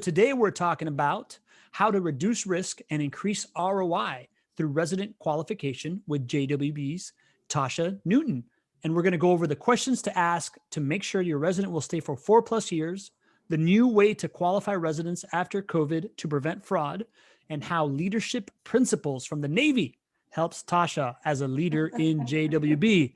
Today, we're talking about how to reduce risk and increase ROI through resident qualification with JWB's Tasha Newton. And we're going to go over the questions to ask to make sure your resident will stay for 4+ years, the new way to qualify residents after COVID to prevent fraud, and how leadership principles from the Navy helps Tasha as a leader in JWB.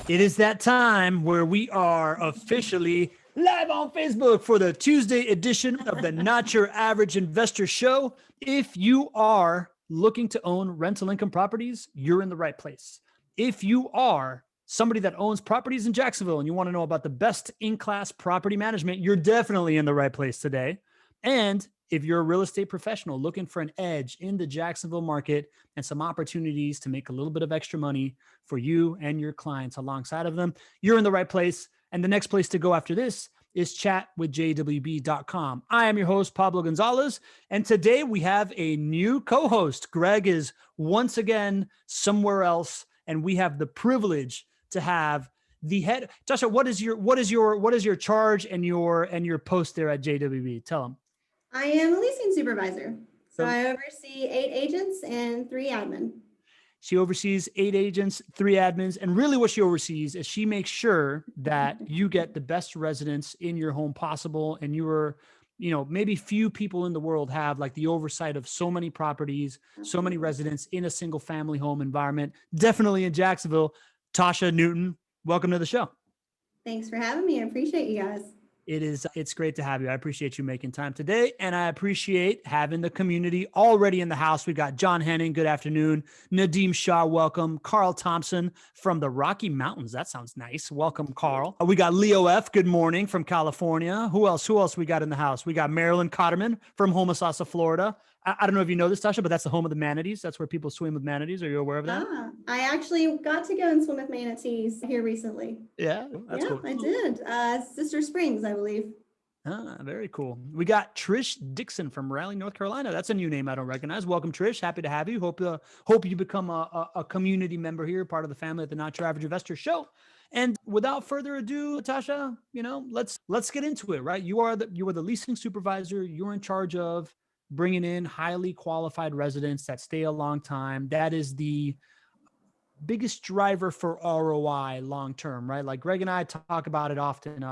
It is that time where we are officially live on Facebook for the Tuesday edition of the Not Your Average Investor Show. If you are looking to own rental income properties, you're in the right place. If you are somebody that owns properties in Jacksonville and you want to know about the best in-class property management, you're definitely in the right place today. And if you're a real estate professional looking for an edge in the Jacksonville market and some opportunities to make a little bit of extra money for you and your clients alongside of them, you're in the right place. And the next place to go after this is chatwithjwb.com. I am your host, Pablo Gonzalez. And today we have a new co-host. Greg is once again somewhere else. And we have the privilege to have the head. Tasha, what is your charge and your post there at JWB? Tell them. I am a leasing supervisor. So I oversee 8 agents and 3 admin. She oversees 8 agents, 3 admins. And really what she oversees is she makes sure that you get the best residents in your home possible. And you are, maybe few people in the world have like the oversight of so many properties, so many residents in a single family home environment, definitely in Jacksonville. Tasha Newton, welcome to the show. Thanks for having me. I appreciate you guys. It's great to have you. I appreciate you making time today. And I appreciate having the community already in the house. We got John Henning. Good afternoon. Nadeem Shah. Welcome. Carl Thompson from the Rocky Mountains. That sounds nice. Welcome, Carl. We got Leo F. Good morning from California. Who else we got in the house? We got Marilyn Cotterman from Homosassa, Florida. I don't know if you know this, Tasha, but that's the home of the manatees. That's where people swim with manatees. Are you aware of that? I actually got to go and swim with manatees here recently. Yeah, that's cool. I did. Sister Springs, I believe. Very cool. We got Trish Dixon from Raleigh, North Carolina. That's a new name I don't recognize. Welcome, Trish. Happy to have you. Hope you become a community member here, part of the family at the Not Your Average Investor Show. And without further ado, Tasha, let's get into it, right? You are the leasing supervisor. You're in charge of bringing in highly qualified residents that stay a long time. That is the biggest driver for ROI long-term, right? Like Greg and I talk about it often,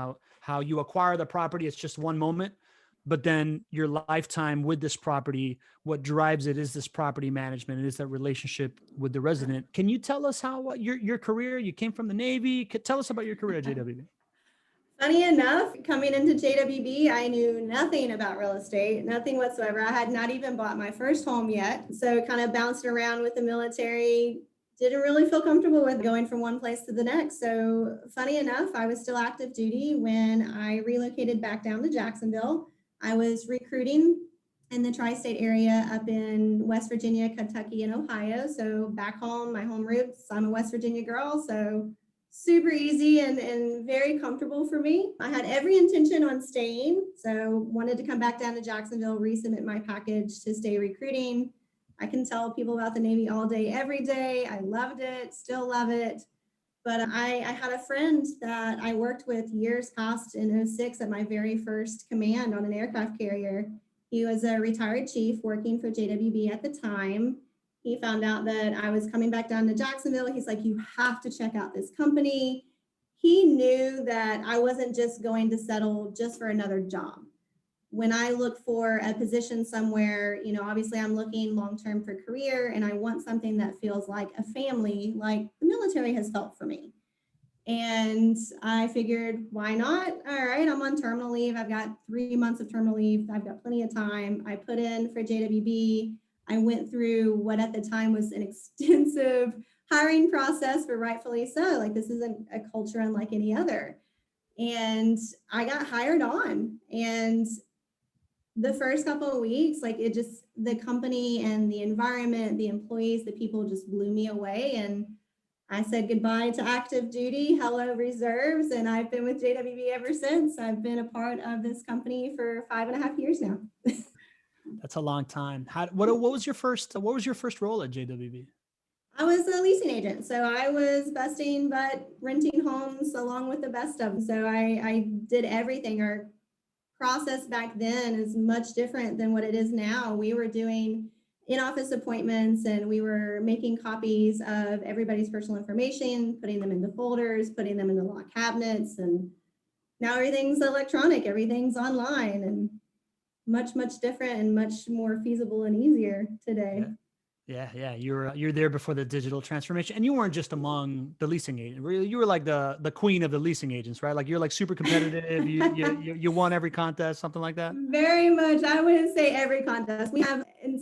how you acquire the property, it's just one moment, but then your lifetime with this property, what drives it is this property management. It is that relationship with the resident. Can you tell us how your career, you came from the Navy. Tell us about your career at JWB. Funny enough, coming into JWB, I knew nothing about real estate, nothing whatsoever. I had not even bought my first home yet. So kind of bouncing around with the military, didn't really feel comfortable with going from one place to the next. So funny enough, I was still active duty when I relocated back down to Jacksonville. I was recruiting in the tri-state area up in West Virginia, Kentucky, and Ohio. So back home, my home roots, I'm a West Virginia girl. So super easy and very comfortable for me. I had every intention on staying. So wanted to come back down to Jacksonville, resubmit my package to stay recruiting. I can tell people about the Navy all day, every day. I loved it, still love it. But I had a friend that I worked with years past in 2006 at my very first command on an aircraft carrier. He was a retired chief working for JWB at the time. He found out that I was coming back down to Jacksonville. He's like, you have to check out this company. He knew that I wasn't just going to settle just for another job. When I look for a position somewhere, obviously I'm looking long-term for career and I want something that feels like a family, like the military has felt for me. And I figured, why not? All right, I'm on terminal leave. I've got 3 months of terminal leave. I've got plenty of time. I put in for JWB. I went through what at the time was an extensive hiring process, but rightfully so. Like this isn't a culture unlike any other. And I got hired on. And the first couple of weeks, the company and the environment, the employees, the people just blew me away. And I said goodbye to active duty, hello reserves. And I've been with JWB ever since. I've been a part of this company for 5.5 years now. That's a long time. What was your first role at JWB? I was a leasing agent, so I was busting but renting homes along with the best of them. So I did everything. Our process back then is much different than what it is now. We were doing in-office appointments and we were making copies of everybody's personal information, putting them into folders, putting them into locked cabinets, and now everything's electronic, everything's online, and much different and much more feasible and easier today. Yeah. You're there before the digital transformation, and you weren't just among the leasing agents. You were like the queen of the leasing agents, right? Like you're like super competitive. You won every contest, something like that. Very much. I wouldn't say every contest. We had and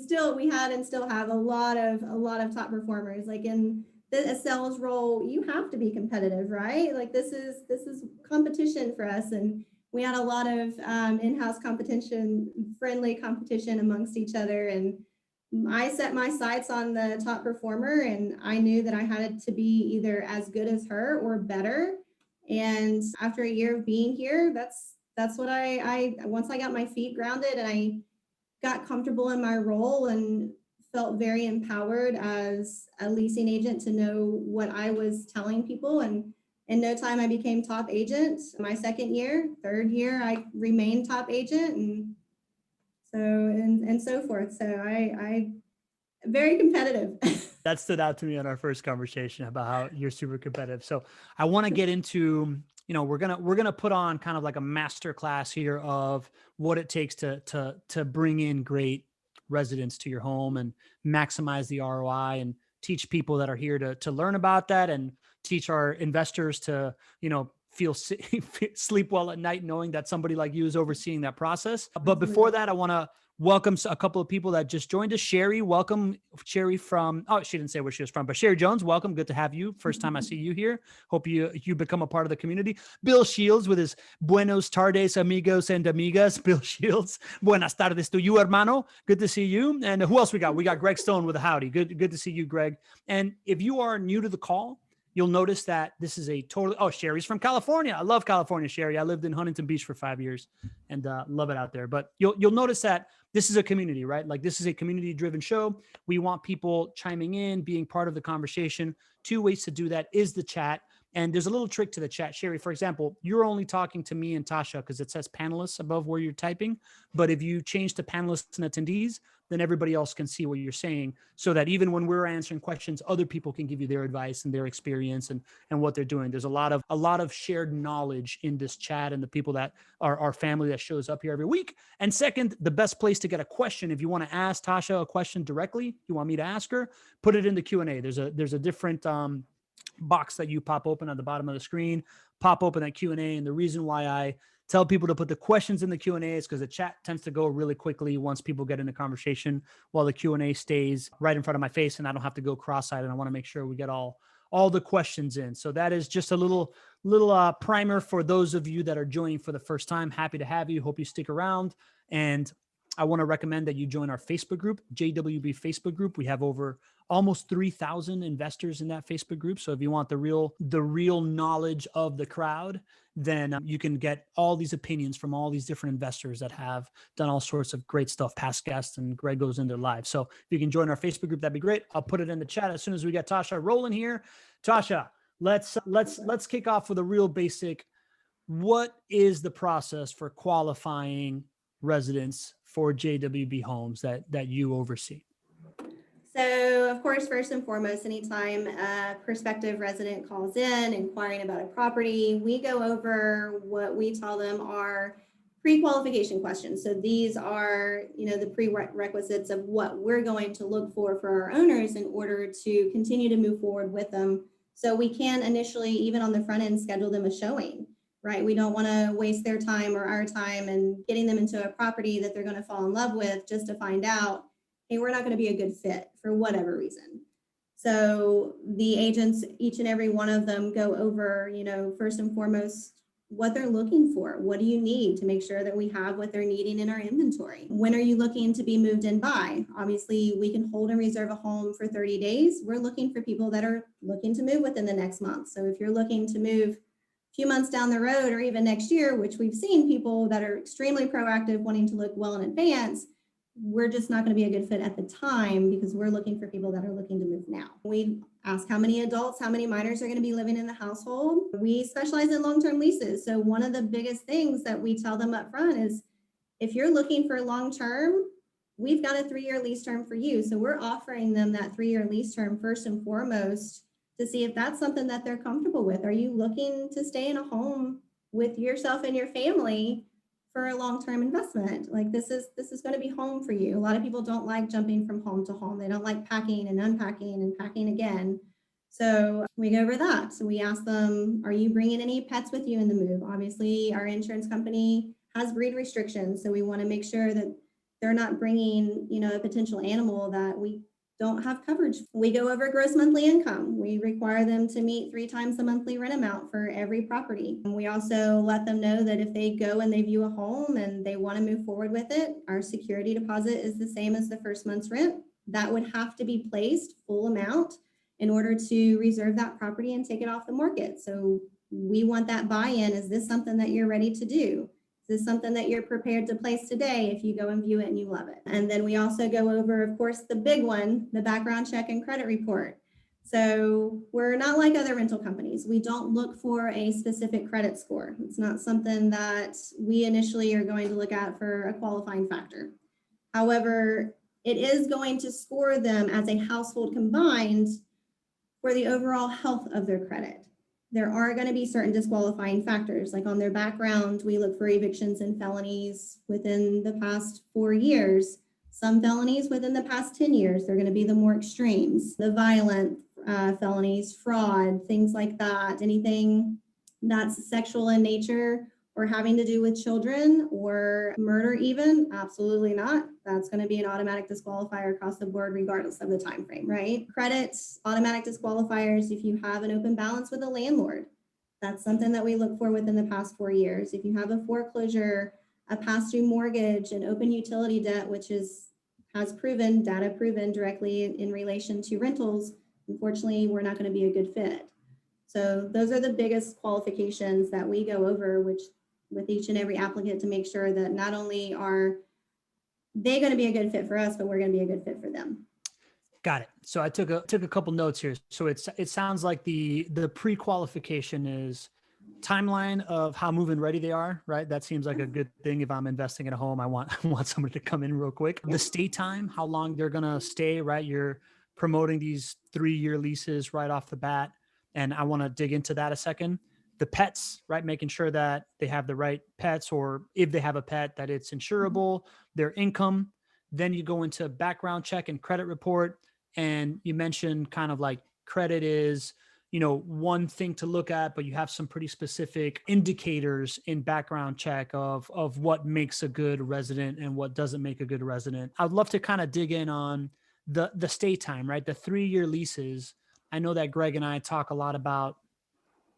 still have a lot of top performers. Like in a sales role, you have to be competitive, right? Like this is competition for us, and we had a lot of in-house competition, friendly competition amongst each other, and I set my sights on the top performer, and I knew that I had to be either as good as her or better. And after a year of being here, that's what I once I got my feet grounded and I got comfortable in my role and felt very empowered as a leasing agent to know what I was telling people. And in no time, I became top agent. My second year, third year, I remained top agent, and so forth. So I very competitive. That stood out to me in our first conversation about how you're super competitive. So I want to get into, we're gonna put on kind of like a master class here of what it takes to bring in great residents to your home and maximize the ROI, and teach people that are here to learn about that, and teach our investors to, feel sleep well at night knowing that somebody like you is overseeing that process. But before that, I want to welcome a couple of people that just joined us. Sherry, welcome. Sherry from, she didn't say where she was from, but Sherry Jones, welcome. Good to have you. First time I see you here. Hope you become a part of the community. Bill Shields with his buenos tardes, amigos and amigas. Bill Shields, buenas tardes to you, hermano. Good to see you. And who else we got? We got Greg Stone with a howdy. Good to see you, Greg. And if you are new to the call, you'll notice that this is a Sherry's from California. I love California, Sherry. I lived in Huntington Beach for 5 years and love it out there. But you'll notice that this is a community, right? Like this is a community-driven show. We want people chiming in, being part of the conversation. 2 ways to do that is the chat. And there's a little trick to the chat. Sherry, for example, you're only talking to me and Tasha because it says panelists above where you're typing. But if you change to panelists and attendees, then everybody else can see what you're saying, so that even when we're answering questions, other people can give you their advice and their experience and what they're doing. There's a lot of shared knowledge in this chat, and the people that are our family that shows up here every week. And second, the best place to get a question, if you want to ask Tasha a question directly, you want me to ask her, put it in the Q&A. There's a different box that you pop open at the bottom of the screen, pop open that Q&A. And the reason why I tell people to put the questions in the Q&A is because the chat tends to go really quickly once people get into conversation, while the Q&A stays right in front of my face and I don't have to go cross-eyed, and I want to make sure we get all the questions in. So that is just a little primer for those of you that are joining for the first time. Happy to have you. Hope you stick around. And I want to recommend that you join our Facebook group, JWB Facebook group. We have over almost 3,000 investors in that Facebook group. So if you want the real knowledge of the crowd, then you can get all these opinions from all these different investors that have done all sorts of great stuff, past guests, and Greg goes in their live. So if you can join our Facebook group, that'd be great. I'll put it in the chat as soon as we get Tasha rolling here. Tasha, let's kick off with a real basic. What is the process for qualifying residents for JWB homes that you oversee? So, of course, first and foremost, anytime a prospective resident calls in inquiring about a property, we go over what we tell them are pre-qualification questions. So these are, the prerequisites of what we're going to look for our owners in order to continue to move forward with them. So we can initially, even on the front end, schedule them a showing, right? We don't want to waste their time or our time and getting them into a property that they're going to fall in love with just to find out, hey, we're not going to be a good fit for whatever reason. So the agents, each and every one of them, go over, first and foremost, what they're looking for. What do you need to make sure that we have what they're needing in our inventory? When are you looking to be moved in by? Obviously, we can hold and reserve a home for 30 days. We're looking for people that are looking to move within the next month. So if you're looking to move a few months down the road or even next year, which we've seen people that are extremely proactive wanting to look well in advance, we're just not going to be a good fit at the time because we're looking for people that are looking to move now. We ask how many adults, how many minors are going to be living in the household. We specialize in long-term leases. So one of the biggest things that we tell them up front is, if you're looking for long-term, we've got a 3-year lease term for you. So we're offering them that 3-year lease term first and foremost to see if that's something that they're comfortable with. Are you looking to stay in a home with yourself and your family for a long-term investment? Like this is going to be home for you. A lot of people don't like jumping from home to home. They don't like packing and unpacking and packing again. So we go over that. So we ask them, are you bringing any pets with you in the move? Obviously, our insurance company has breed restrictions. So we want to make sure that they're not bringing, a potential animal that we don't have coverage. We go over gross monthly income. We require them to meet 3 times the monthly rent amount for every property. And we also let them know that if they go and they view a home and they want to move forward with it, our security deposit is the same as the first month's rent. That would have to be placed full amount in order to reserve that property and take it off the market. So we want that buy-in. Is this something that you're ready to do? Is this something that you're prepared to place today if you go and view it and you love it? And then we also go over, of course, the big one, the background check and credit report. So we're not like other rental companies. We don't look for a specific credit score. It's not something that we initially are going to look at for a qualifying factor. However, it is going to score them as a household combined for the overall health of their credit. There are going to be certain disqualifying factors, like on their background, we look for evictions and felonies within the past 4 years. Some felonies within the past 10 years, they're going to be the more extremes. The violent felonies, fraud, things like that, anything that's sexual in nature or having to do with children or murder even, absolutely not. That's going to be an automatic disqualifier across the board, regardless of the time frame, right? Credits, automatic disqualifiers if you have an open balance with a landlord. That's something that we look for within the past 4 years. If you have a foreclosure, a pass-through mortgage, and open utility debt, which has proven, data proven directly in relation to rentals, unfortunately, we're not going to be a good fit. So those are the biggest qualifications that we go over, with each and every applicant, to make sure that not only are they going to be a good fit for us, but we're going to be a good fit for them. Got it. So I took a couple notes here. So it sounds like the pre-qualification is timeline of how move-in ready they are, right? That seems like a good thing. If I'm investing in a home, I want somebody to come in real quick. The stay time, how long they're going to stay, right? You're promoting these 3-year leases right off the bat. And I want to dig into that a second. The pets, right? Making sure that they have the right pets, or if they have a pet, that it's insurable, their income. Then you go into background check and credit report. And you mentioned kind of like credit is, one thing to look at, but you have some pretty specific indicators in background check of what makes a good resident and what doesn't make a good resident. I'd love to kind of dig in on the stay time, right? The 3-year leases. I know that Greg and I talk a lot about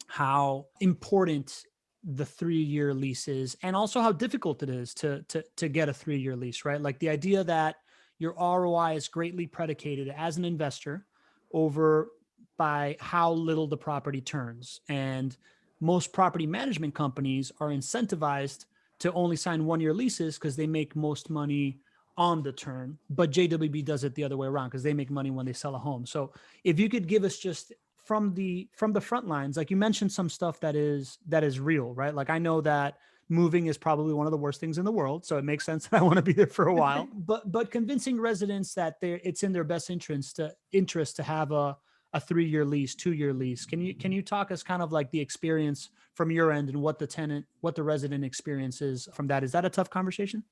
how important the 3-year lease is, and also how difficult it is to get a 3-year lease, right? Like the idea that your ROI is greatly predicated as an investor over by how little the property turns. And most property management companies are incentivized to only sign 1-year leases because they make most money on the turn, but JWB does it the other way around because they make money when they sell a home. So if you could give us just from the front lines, like you mentioned some stuff that is real, right? Like I know that moving is probably one of the worst things in the world. So it makes sense that I want to be there for a while, but convincing residents that it's in their best interest to have a 3-year lease, 2-year lease. Can you talk us kind of like the experience from your end and what the resident experience is from that? Is that a tough conversation?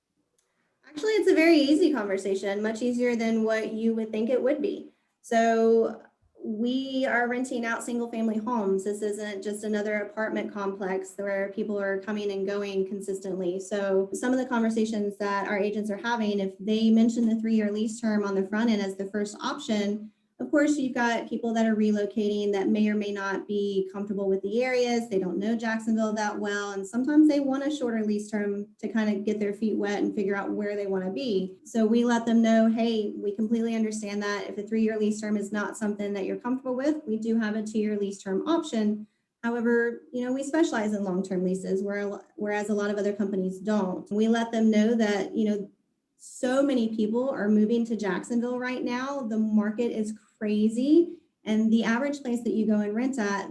Actually, it's a very easy conversation, much easier than what you would think it would be. So we are renting out single family homes. This isn't just another apartment complex where people are coming and going consistently. So some of the conversations that our agents are having, if they mention the 3-year lease term on the front end as the first option, of course, you've got people that are relocating that may or may not be comfortable with the areas. They don't know Jacksonville that well. And sometimes they want a shorter lease term to kind of get their feet wet and figure out where they want to be. So we let them know, hey, we completely understand that if a 3-year lease term is not something that you're comfortable with, we do have a 2-year lease term option. However, we specialize in long-term leases, whereas a lot of other companies don't. We let them know that, so many people are moving to Jacksonville right now. The market is crazy. And the average place that you go and rent at,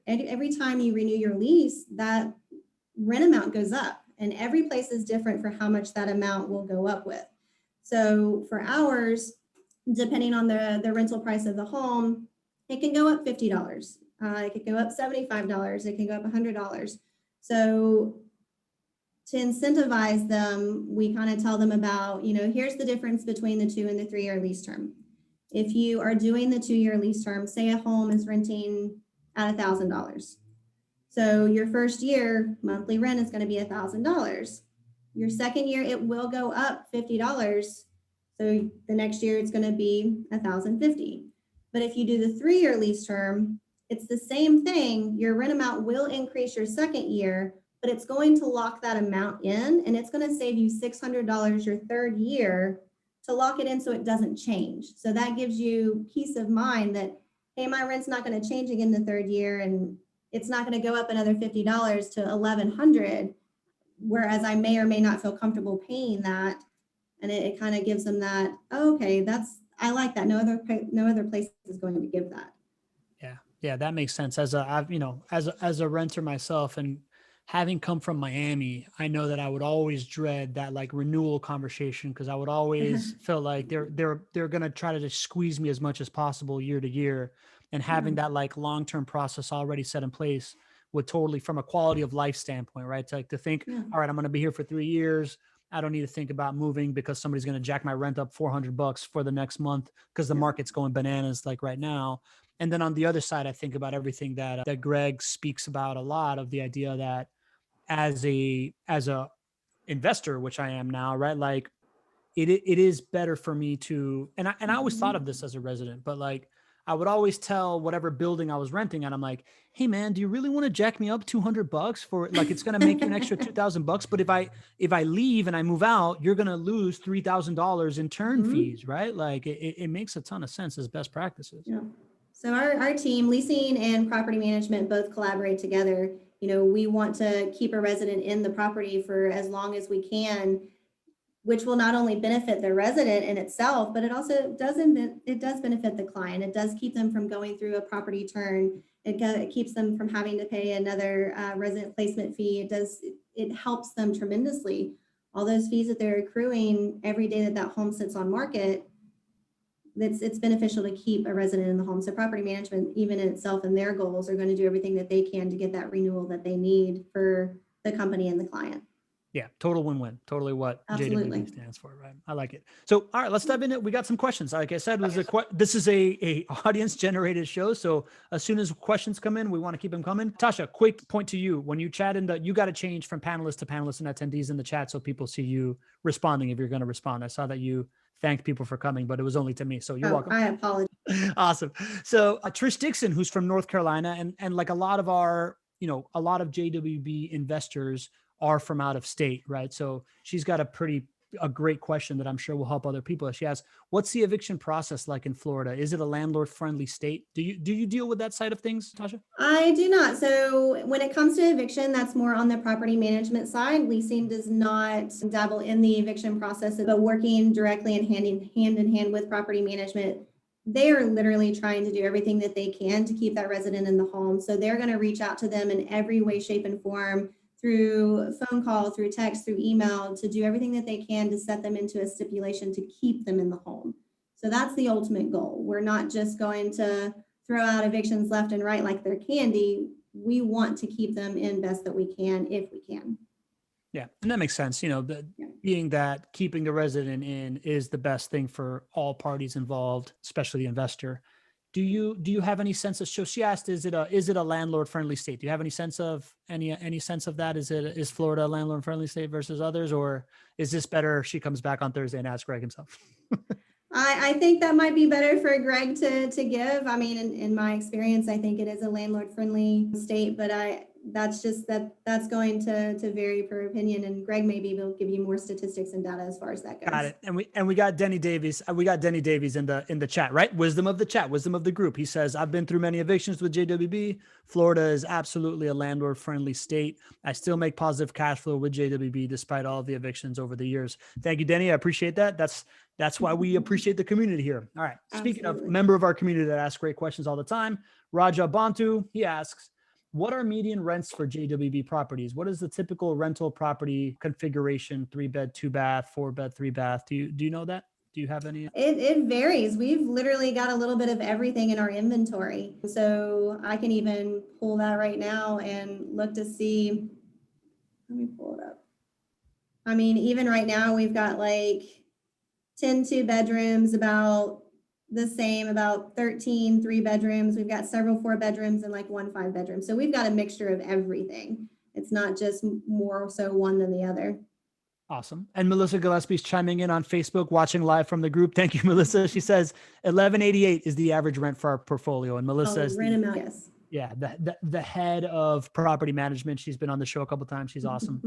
every time you renew your lease, that rent amount goes up. And every place is different for how much that amount will go up with. So for ours, depending on the rental price of the home, it can go up $50. It could go up $75. It can go up $100. So to incentivize them, we kind of tell them about, here's the difference between the 2 and the 3 year lease term. If you are doing the 2 year lease term, say a home is renting at $1,000. So your first year monthly rent is going to be $1,000. Your second year, it will go up $50. So the next year it's going to be $1,050. But if you do the 3 year lease term, it's the same thing. Your rent amount will increase your second year, but it's going to lock that amount in, and it's going to save you $600 your third year to lock it in so it doesn't change. So that gives you peace of mind that, hey, my rent's not going to change again the third year, and it's not going to go up another $50 to $1,100, whereas I may or may not feel comfortable paying that. And it kind of gives them that, oh, okay, I like that. No other place is going to give that. Yeah, that makes sense. As a renter myself, and having come from Miami, I know that I would always dread that like renewal conversation, because I would always feel like they're gonna try to just squeeze me as much as possible year to year, and having that like long-term process already set in place would totally, from a quality of life standpoint, right? To think, all right, I'm gonna be here for 3 years. I don't need to think about moving because somebody's going to jack my rent up $400 for the next month because the market's going bananas like right now. And then on the other side, I think about everything that Greg speaks about a lot, of the idea that as a investor, which I am now, right? Like it is better for me to, and I always thought of this as a resident, but like I would always tell whatever building I was renting, and I'm like, hey man, do you really want to jack me up $200 for, like, it's going to make you an extra $2,000, but if I leave and I move out, you're going to lose $3,000 in turn fees, right? Like it makes a ton of sense as best practices. Yeah. So our team, leasing and property management, both collaborate together. We want to keep a resident in the property for as long as we can, which will not only benefit the resident in itself, but it also does benefit the client. It does keep them from going through a property turn. It keeps them from having to pay another resident placement fee. It helps them tremendously. All those fees that they're accruing every day that home sits on market, it's beneficial to keep a resident in the home. So property management, even in itself and their goals, are going to do everything that they can to get that renewal that they need for the company and the client. Yeah, total win-win. Totally what Absolutely. JWB stands for, right? I like it. So, all right, let's dive into it. We got some questions. Like I said, this is a audience-generated show. So as soon as questions come in, we want to keep them coming. Tasha, quick point to you. When you chat you got to change from panelist to panelist and attendees in the chat so people see you responding if you're going to respond. I saw that you thanked people for coming, but it was only to me. So you're welcome. I apologize. Awesome. So Trish Dixon, who's from North Carolina, and like a lot of JWB investors are from out of state, right? So she's got a great question that I'm sure will help other people. She asks, what's the eviction process like in Florida? Is it a landlord-friendly state? Do you deal with that side of things, Tasha? I do not. So when it comes to eviction, that's more on the property management side. Leasing does not dabble in the eviction process, but working directly and hand in hand with property management, they are literally trying to do everything that they can to keep that resident in the home. So they're going to reach out to them in every way, shape, and form, through phone call, through text, through email, to do everything that they can to set them into a stipulation to keep them in the home. So that's the ultimate goal. We're not just going to throw out evictions left and right like they're candy. We want to keep them in best that we can, if we can. Yeah, and that makes sense. Being that keeping the resident in is the best thing for all parties involved, especially the investor. Do you have any sense of? So she asked, is it a landlord friendly state? Do you have any sense of any sense of that? Is Florida a landlord friendly state versus others, or is this better? She comes back on Thursday and asks Greg himself. I think that might be better for Greg to give. I mean, in my experience, I think it is a landlord friendly state, but that's going to vary per opinion. And Greg maybe will give you more statistics and data as far as that goes. Got it. And we got Denny Davies. We got Denny Davies in the chat, right? Wisdom of the chat, wisdom of the group. He says, I've been through many evictions with JWB. Florida is absolutely a landlord friendly state. I still make positive cash flow with JWB despite all of the evictions over the years. Thank you, Denny. I appreciate that. That's why we appreciate the community here. All right. Speaking Absolutely. of member of our community that asks great questions all the time, Raja Bantu, he asks, what are median rents for JWB properties? What is the typical rental property configuration? 3-bed, 2-bath, 4-bed, 3-bath. Do you know that? Do you have any? It varies. We've literally got a little bit of everything in our inventory. So I can even pull that right now and look to see. Let me pull it up. I mean, even right now we've got like 10 2-bedrooms, about the same, about 13 3-bedrooms. We've got several 4-bedrooms and like 1 5-bedroom. So we've got a mixture of everything. It's not just more so one than the other. Awesome. And Melissa Gillespie's chiming in on Facebook, watching live from the group. Thank you, Melissa. She says $1,188 is the average rent for our portfolio. And Melissa is yes. Yeah, the head of property management. She's been on the show a couple of times. She's awesome.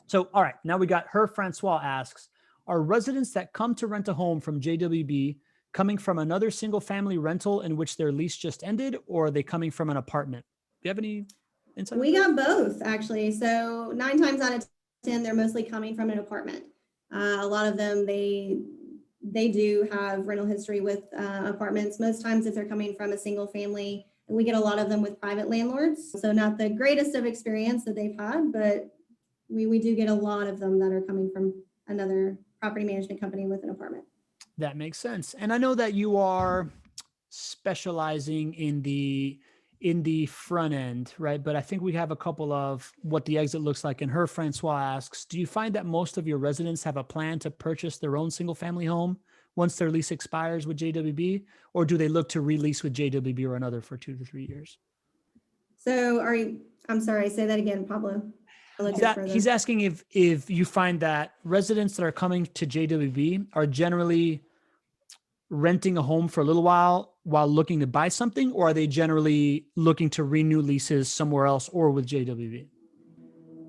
So, all right, now we got her. Francois asks, are residents that come to rent a home from JWB coming from another single family rental in which their lease just ended, or are they coming from an apartment? Do you have any insight? We got both, actually. So 9 times out of 10, they're mostly coming from an apartment. A lot of them, they do have rental history with apartments. Most times if they're coming from a single family, and we get a lot of them with private landlords. So not the greatest of experience that they've had, but we do get a lot of them that are coming from another property management company with an apartment. That makes sense. And I know that you are specializing in the front end, right? But I think we have a couple of what the exit looks like. And her Francois asks, do you find that most of your residents have a plan to purchase their own single family home once their lease expires with JWB, or do they look to release with JWB or another for 2 to 3 years? So I'm sorry, say that again, Pablo. He's asking if you find that residents that are coming to JWB are generally renting a home for a little while looking to buy something, or are they generally looking to renew leases somewhere else or with JWB?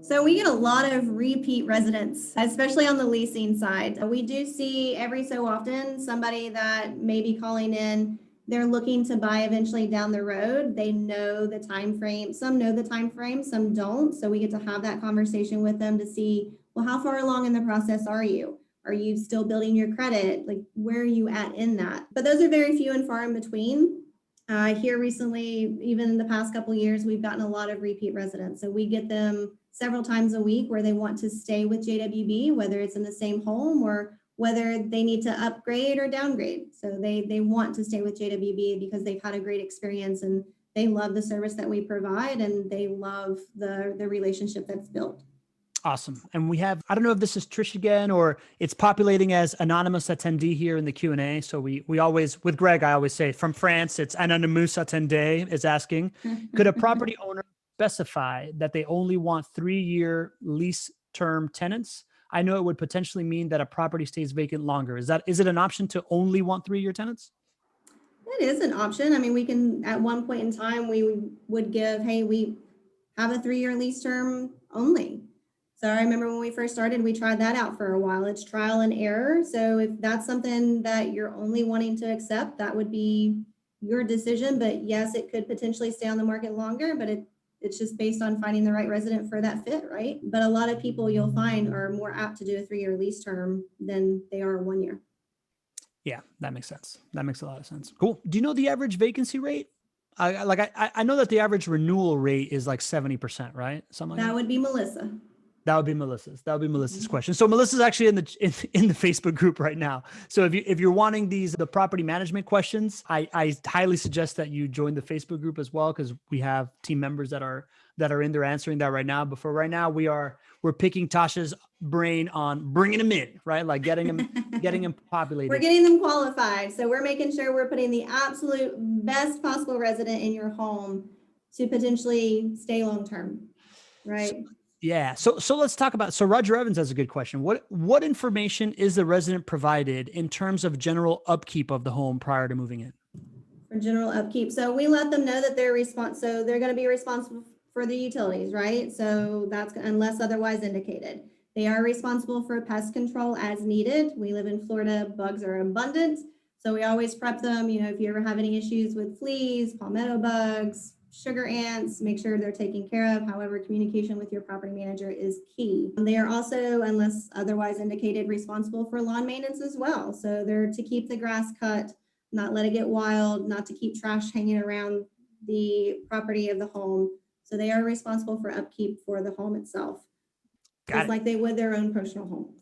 So we get a lot of repeat residents, especially on the leasing side. We do see every so often somebody that may be calling in, they're looking to buy eventually down the road. They know the time frame. Some know the time frame, some don't. So we get to have that conversation with them to see, well, how far along in the process are you? Are you still building your credit? Like, where are you at in that? But those are very few and far in between. Here recently, even in the past couple of years, we've gotten a lot of repeat residents. So we get them several times a week where they want to stay with JWB, whether it's in the same home or whether they need to upgrade or downgrade. So they want to stay with JWB because they've had a great experience and they love the service that we provide and they love the relationship that's built. Awesome. And we have, I don't know if this is Trish again, or it's populating as anonymous attendee here in the Q&A. So we always, with Greg, I always say from France, it's anonymous attendee is asking, could a property owner specify that they only want 3-year lease term tenants? I know it would potentially mean that a property stays vacant longer. Is it an option to only want 3-year tenants? That is an option. I mean, we can, at one point in time, we would give, hey, we have a 3-year lease term only. So I remember when we first started, we tried that out for a while. It's trial and error. So if that's something that you're only wanting to accept, that would be your decision. But yes, it could potentially stay on the market longer, but it's just based on finding the right resident for that fit, right? But a lot of people you'll find are more apt to do a 3-year lease term than they are 1 year. Yeah, that makes sense. That makes a lot of sense. Cool. Do you know the average vacancy rate? I know that the average renewal rate is like 70%, right? Something like that. That would be Melissa. That would be Melissa's question. So Melissa's actually in the Facebook group right now. So if you're wanting the property management questions, I highly suggest that you join the Facebook group as well, because we have team members that are in there answering that right now. But for right now, we're picking Tasha's brain on bringing them in, right? Like getting them populated. We're getting them qualified. So we're making sure we're putting the absolute best possible resident in your home to potentially stay long term, right? Yeah. So let's talk about, so Roger Evans has a good question. What information is the resident provided in terms of general upkeep of the home prior to moving in? For general upkeep. So we let them know that so they're going to be responsible for the utilities, right? So that's unless otherwise indicated. They are responsible for pest control as needed. We live in Florida, bugs are abundant. So we always prep them, if you ever have any issues with fleas, palmetto bugs, sugar ants, make sure they're taken care of. However, communication with your property manager is key. They are also, unless otherwise indicated, responsible for lawn maintenance as well. So they're to keep the grass cut, not let it get wild, not to keep trash hanging around the property of the home. So they are responsible for upkeep for the home itself, just like they would their own personal home.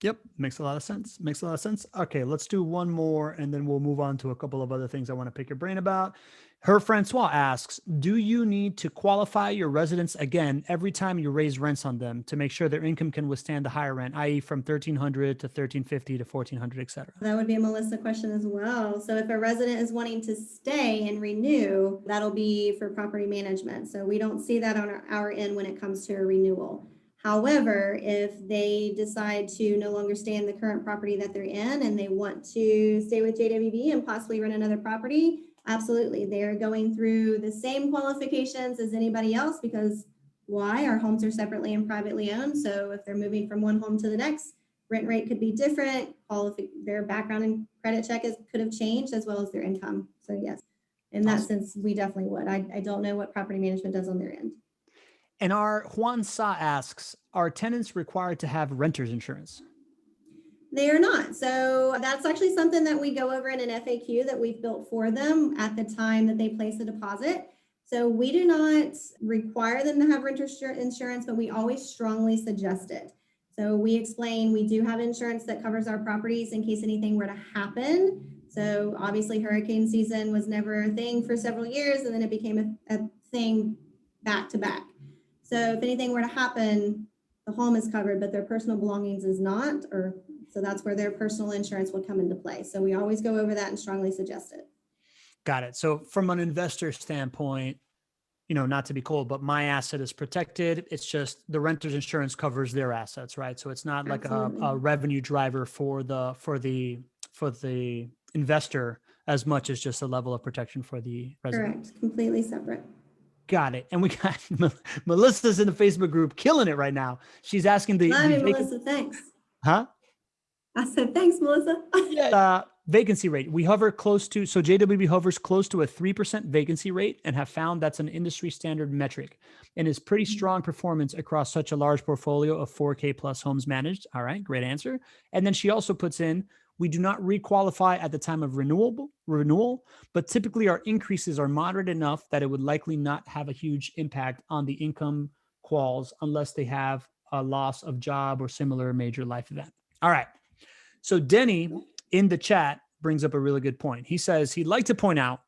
Yep. Makes a lot of sense. Makes a lot of sense. Okay. Let's do one more and then we'll move on to a couple of other things I want to pick your brain about. Her Francois asks, do you need to qualify your residents again every time you raise rents on them to make sure their income can withstand the higher rent, i.e. from 1,300 to 1,350 to 1,400, et cetera? That would be a Melissa question as well. So if a resident is wanting to stay and renew, that'll be for property management. So we don't see that on our end when it comes to a renewal. However, if they decide to no longer stay in the current property that they're in and they want to stay with JWB and possibly rent another property, absolutely. They are going through the same qualifications as anybody else because why? Our homes are separately and privately owned. So if they're moving from one home to the next, rent rate could be different. Their background and credit check could have changed as well as their income. So yes, in that sense, we definitely would. I don't know what property management does on their end. And our Juan Sa asks, are tenants required to have renter's insurance? They are not. So that's actually something that we go over in an FAQ that we've built for them at the time that they place a deposit. So we do not require them to have renter's insurance, but we always strongly suggest it. So we explain we do have insurance that covers our properties in case anything were to happen. So obviously hurricane season was never a thing for several years, and then it became a thing back to back. So if anything were to happen, the home is covered, but their personal belongings is not, so that's where their personal insurance will come into play. So we always go over that and strongly suggest it. Got it. So from an investor standpoint, not to be cold, but my asset is protected. It's just the renter's insurance covers their assets, right? So it's not like a revenue driver for the investor as much as just a level of protection for the resident. Correct. Completely separate. Got it. And we got Melissa's in the Facebook group killing it right now. She's asking Melissa, thanks. Huh? I said, thanks, Melissa. Yeah. Vacancy rate. We hover close to, so JWB hovers close to a 3% vacancy rate and have found that's an industry standard metric and is pretty strong performance across such a large portfolio of 4K plus homes managed. All right. Great answer. And then she also puts in, we do not requalify at the time of renewal, but typically our increases are moderate enough that it would likely not have a huge impact on the income quals unless they have a loss of job or similar major life event. All right. So Denny in the chat brings up a really good point. He says he'd like to point out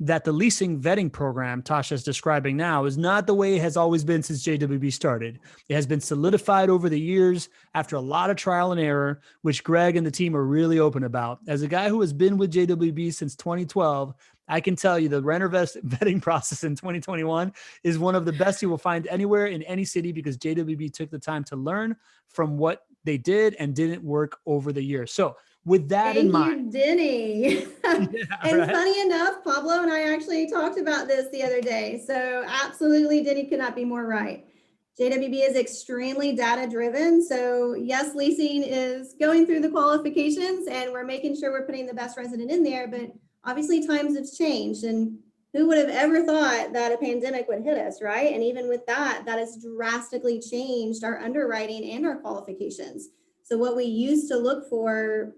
that the leasing vetting program Tasha is describing now is not the way it has always been since JWB started. It has been solidified over the years after a lot of trial and error, which Greg and the team are really open about. As a guy who has been with JWB since 2012, I can tell you the renter vetting process in 2021 is one of the best you will find anywhere in any city because JWB took the time to learn from what they did and didn't work over the years. So with that in mind. Thank you, Denny. And funny enough, Pablo and I actually talked about this the other day. So absolutely, Denny could not be more right. JWB is extremely data driven. So yes, leasing is going through the qualifications and we're making sure we're putting the best resident in there, but obviously times have changed and who would have ever thought that a pandemic would hit us, right? And even with that has drastically changed our underwriting and our qualifications. So what we used to look for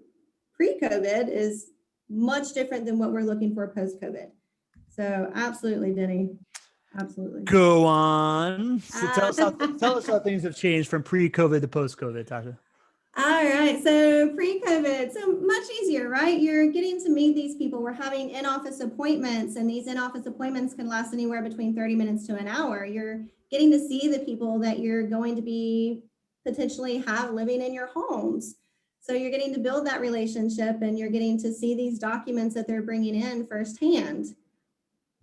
pre-COVID is much different than what we're looking for post-COVID. So absolutely, Denny. Absolutely. Go on. So tell us how things have changed from pre-COVID to post-COVID, Tasha. All right. So pre-COVID, so much easier, right? You're getting to meet these people. We're having in-office appointments, and these in-office appointments can last anywhere between 30 minutes to an hour. You're getting to see the people that you're going to be potentially have living in your homes. So you're getting to build that relationship and you're getting to see these documents that they're bringing in firsthand.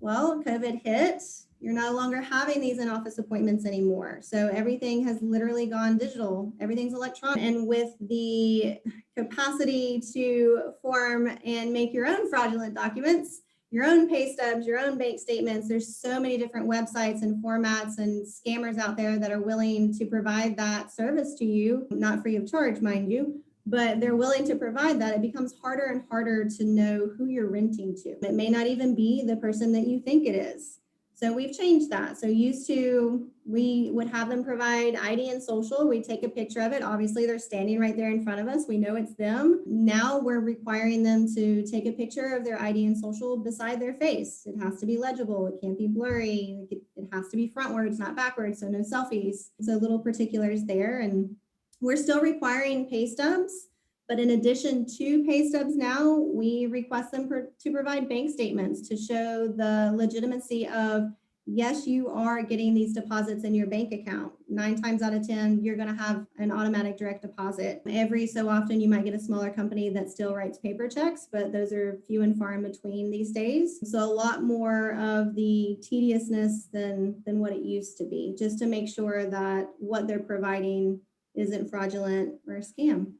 Well, COVID hit, You're no longer having these in-office appointments anymore. So everything has literally gone digital. Everything's electronic. And with the capacity to form and make your own fraudulent documents, your own pay stubs, your own bank statements, there's so many different websites and formats and scammers out there that are willing to provide that service to you, not free of charge, mind you, but they're willing to provide that. It becomes harder and harder to know who you're renting to. It may not even be the person that you think it is. So we've changed that. So used to, we would have them provide ID and social. We take a picture of it. Obviously, they're standing right there in front of us. We know it's them. Now we're requiring them to take a picture of their ID and social beside their face. It has to be legible. It can't be blurry. It has to be frontwards, not backwards. So no selfies. So little particulars there. And we're still requiring pay stubs. But in addition to pay stubs now, we request them to provide bank statements to show the legitimacy of, yes, you are getting these deposits in your bank account. 9 times out of 10, you're going to have an automatic direct deposit. Every so often, you might get a smaller company that still writes paper checks, but those are few and far in between these days. So a lot more of the tediousness than what it used to be, just to make sure that what they're providing isn't fraudulent or a scam.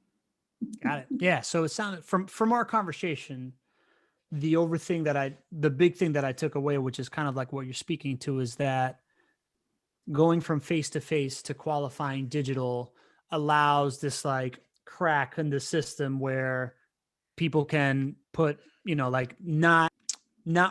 Got it. Yeah. So it sounded from our conversation, the big thing that I took away, which is kind of like what you're speaking to, is that going from face to face to qualifying digital allows this like crack in the system where people can put, like not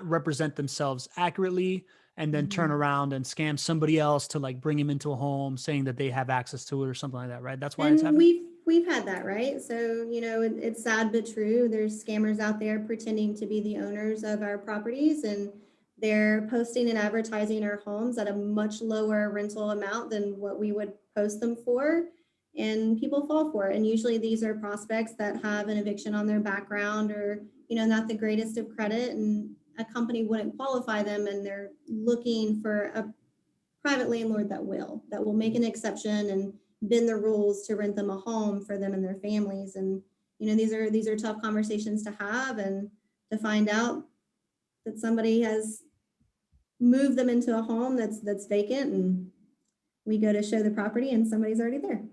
represent themselves accurately and then turn around and scam somebody else to like bring him into a home saying that they have access to it or something like that, right? That's why it's happening. We've had that, right? So, it's sad but true. There's scammers out there pretending to be the owners of our properties, and they're posting and advertising our homes at a much lower rental amount than what we would post them for. And people fall for it. And usually these are prospects that have an eviction on their background or, not the greatest of credit, and a company wouldn't qualify them, and they're looking for a private landlord that will make an exception and bend the rules to rent them a home for them and their families. And these are tough conversations to have, and to find out that somebody has moved them into a home that's vacant, and we go to show the property and somebody's already there.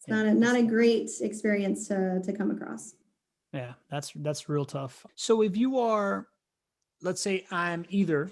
It's not a great experience to come across. Yeah, that's real tough. So if you are, let's say I'm either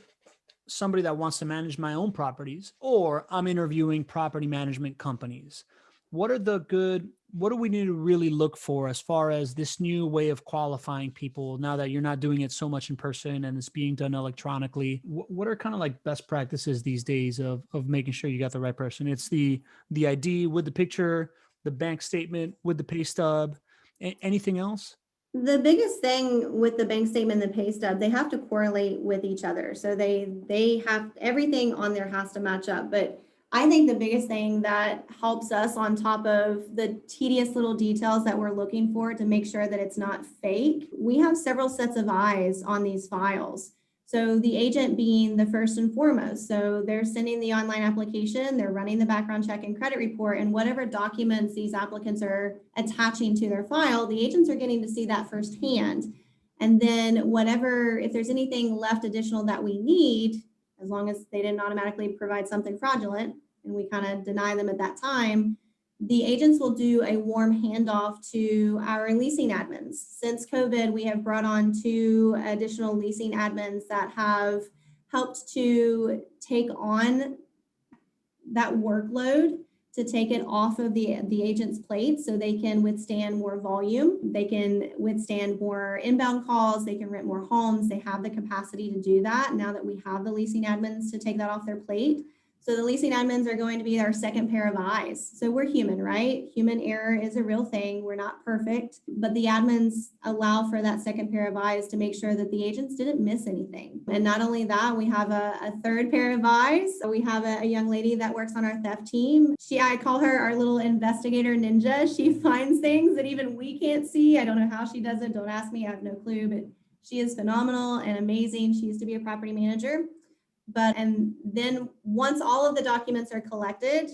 somebody that wants to manage my own properties, or I'm interviewing property management companies, what do we need to really look for as far as this new way of qualifying people now that you're not doing it so much in person and it's being done electronically? What are kind of like best practices these days of making sure you got the right person? It's the ID with the picture, the bank statement with the pay stub, anything else? The biggest thing with the bank statement and the pay stub, they have to correlate with each other. So they have, everything on there has to match up. But I think the biggest thing that helps us, on top of the tedious little details that we're looking for to make sure that it's not fake, we have several sets of eyes on these files. So the agent being the first and foremost. So they're sending the online application, they're running the background check and credit report, and whatever documents these applicants are attaching to their file, the agents are getting to see that firsthand. And then if there's anything left additional that we need, as long as they didn't automatically provide something fraudulent and we kind of deny them at that time, the agents will do a warm handoff to our leasing admins. Since COVID, we have brought on 2 additional leasing admins that have helped to take on that workload, to take it off of the agent's plate so they can withstand more volume. They can withstand more inbound calls. They can rent more homes. They have the capacity to do that now that we have the leasing admins to take that off their plate. So the leasing admins are going to be our second pair of eyes. So we're human, right? Human error is a real thing. We're not perfect, but the admins allow for that second pair of eyes to make sure that the agents didn't miss anything. And not only that, we have a third pair of eyes. So we have a young lady that works on our theft team. I call her our little investigator ninja. She finds things that even we can't see. I don't know how she does it. Don't ask me. I have no clue, but she is phenomenal and amazing. She used to be a property manager. And then once all of the documents are collected,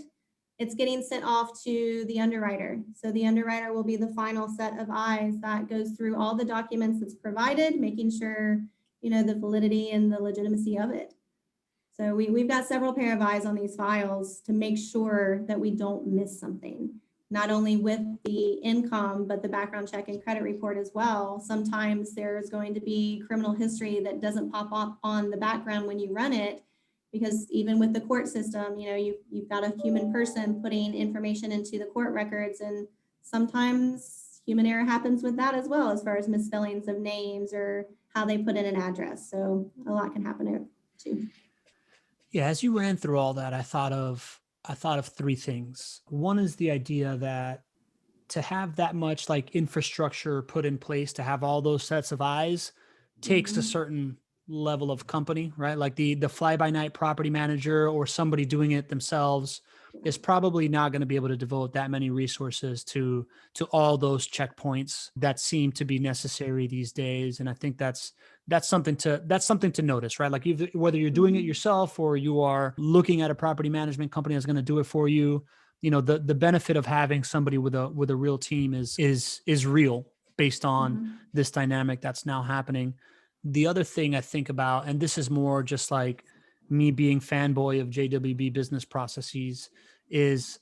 it's getting sent off to the underwriter. So the underwriter will be the final set of eyes that goes through all the documents that's provided, making sure, the validity and the legitimacy of it. So we've got several pair of eyes on these files to make sure that we don't miss something, not only with the income, but the background check and credit report as well. Sometimes there's going to be criminal history that doesn't pop up on the background when you run it, because even with the court system, you've got a human person putting information into the court records, and sometimes human error happens with that as well, as far as misspellings of names or how they put in an address. So a lot can happen there too. Yeah, as you ran through all that, I thought of three things. One is the idea that to have that much like infrastructure put in place, to have all those sets of eyes, takes a certain level of company, right? Like the fly by night property manager or somebody doing it themselves is probably not going to be able to devote that many resources to all those checkpoints that seem to be necessary these days. And I think that's something to notice, right? Like whether you're doing it yourself or you are looking at a property management company that's going to do it for you, the benefit of having somebody with a real team is real based on this dynamic that's now happening. The other thing I think about, and this is more just like me being fanboy of JWB business processes, is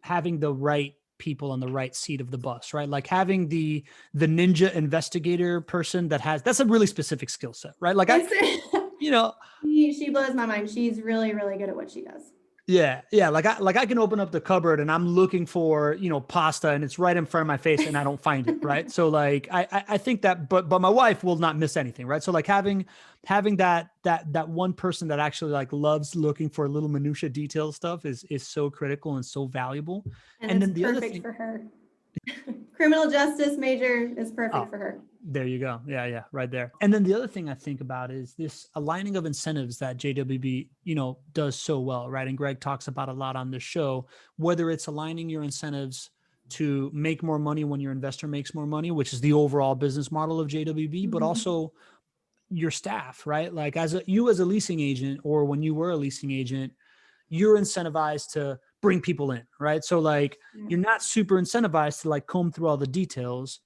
having the right people on the right seat of the bus, right? Like having the ninja investigator person that's a really specific skill set, right? Like she blows my mind. She's really, really good at what she does. Yeah. Like I can open up the cupboard and I'm looking for, pasta and it's right in front of my face and I don't find it. Right. So like, I think that, but my wife will not miss anything. Right. So like having that one person that actually like loves looking for little minutia detail stuff is so critical and so valuable. And then the other thing for her, criminal justice major is perfect for her. There you go. Yeah. Right there. And then the other thing I think about is this aligning of incentives that JWB, does so well, right? And Greg talks about a lot on this show, whether it's aligning your incentives to make more money when your investor makes more money, which is the overall business model of JWB, but also your staff, right? Like as a leasing agent, or when you were a leasing agent, you're incentivized to bring people in, right? So like you're not super incentivized to like comb through all the details,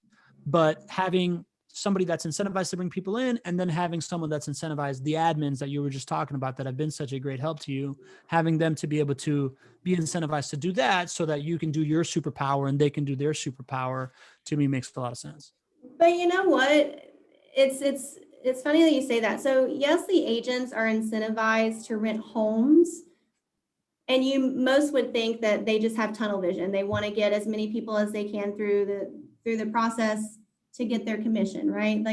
but having somebody that's incentivized to bring people in, and then having someone that's incentivized, the admins that you were just talking about that have been such a great help to you, having them to be able to be incentivized to do that so that you can do your superpower and they can do their superpower, to me makes a lot of sense. But you know what? It's funny that you say that. So yes, the agents are incentivized to rent homes. And most would think that they just have tunnel vision. They want to get as many people as they can through the process to get their commission, right?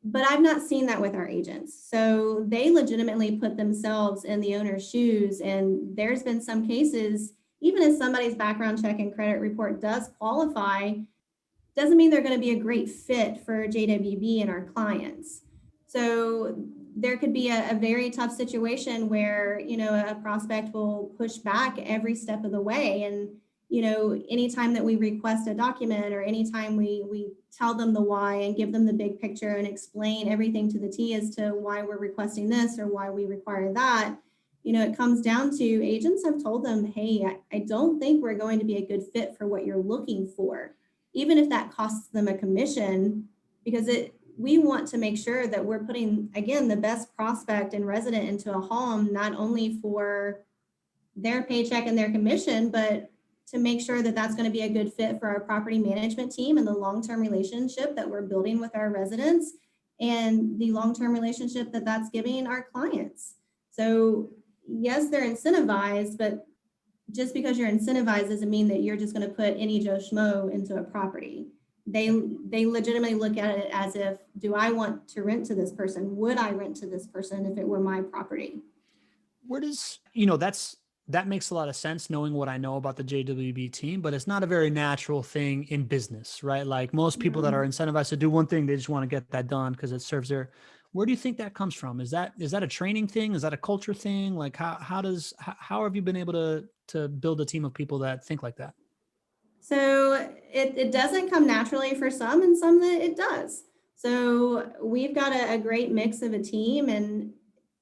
But I've not seen that with our agents. So they legitimately put themselves in the owner's shoes. And there's been some cases, even if somebody's background check and credit report does qualify, doesn't mean they're going to be a great fit for JWB and our clients. So there could be a very tough situation where, a prospect will push back every step of the way. And, anytime that we request a document, or anytime we tell them the why and give them the big picture and explain everything to the T as to why we're requesting this or why we require that, it comes down to agents have told them, hey, I don't think we're going to be a good fit for what you're looking for, even if that costs them a commission, because we want to make sure that we're putting, again, the best prospect and resident into a home, not only for their paycheck and their commission, but to make sure that that's going to be a good fit for our property management team and the long-term relationship that we're building with our residents and the long-term relationship that that's giving our clients. So yes, they're incentivized, but just because you're incentivized doesn't mean that you're just going to put any Joe Schmo into a property. They legitimately look at it as if, do I want to rent to this person? Would I rent to this person if it were my property? Where does, that makes a lot of sense knowing what I know about the JWB team, but it's not a very natural thing in business, right? Like most people that are incentivized to do one thing, they just want to get that done because it serves their, where do you think that comes from? Is that a training thing? Is that a culture thing? Like how have you been able to build a team of people that think like that? So it doesn't come naturally for some, and some that it does. So we've got a great mix of a team, and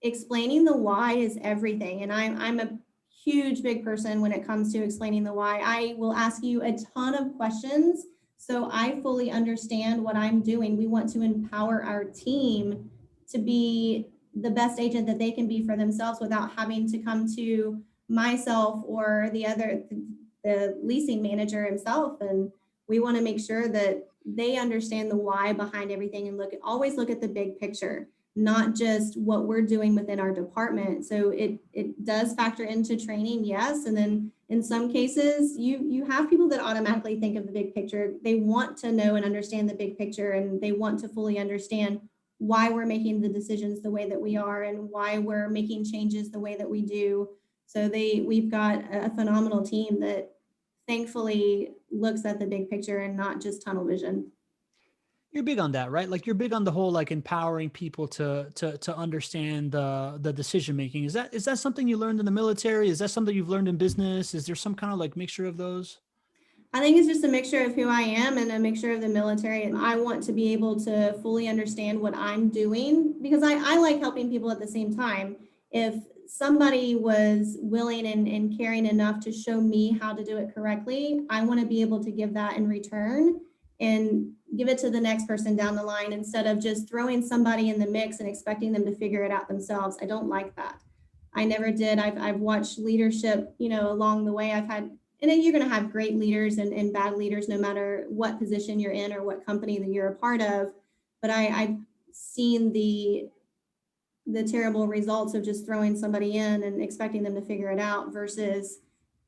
explaining the why is everything. And I'm a huge, big person when it comes to explaining the why. I will ask you a ton of questions so I fully understand what I'm doing. We want to empower our team to be the best agent that they can be for themselves without having to come to myself or the leasing manager himself. And we want to make sure that they understand the why behind everything and always look at the big picture, not just what we're doing within our department. So it does factor into training, yes. And then in some cases, you have people that automatically think of the big picture. They want to know and understand the big picture, and they want to fully understand why we're making the decisions the way that we are and why we're making changes the way that we do. So we've got a phenomenal team that thankfully looks at the big picture and not just tunnel vision. You're big on that, right? Like you're big on the whole, like empowering people to understand the decision making. Is that something you learned in the military? Is that something you've learned in business? Is there some kind of like mixture of those? I think it's just a mixture of who I am and a mixture of the military. And I want to be able to fully understand what I'm doing because I like helping people at the same time. If somebody was willing and caring enough to show me how to do it correctly, I want to be able to give that in return and give it to the next person down the line instead of just throwing somebody in the mix and expecting them to figure it out themselves. I don't like that. I never did. I've watched leadership, along the way. And then you're going to have great leaders and bad leaders, no matter what position you're in or what company that you're a part of. But I've seen the terrible results of just throwing somebody in and expecting them to figure it out versus,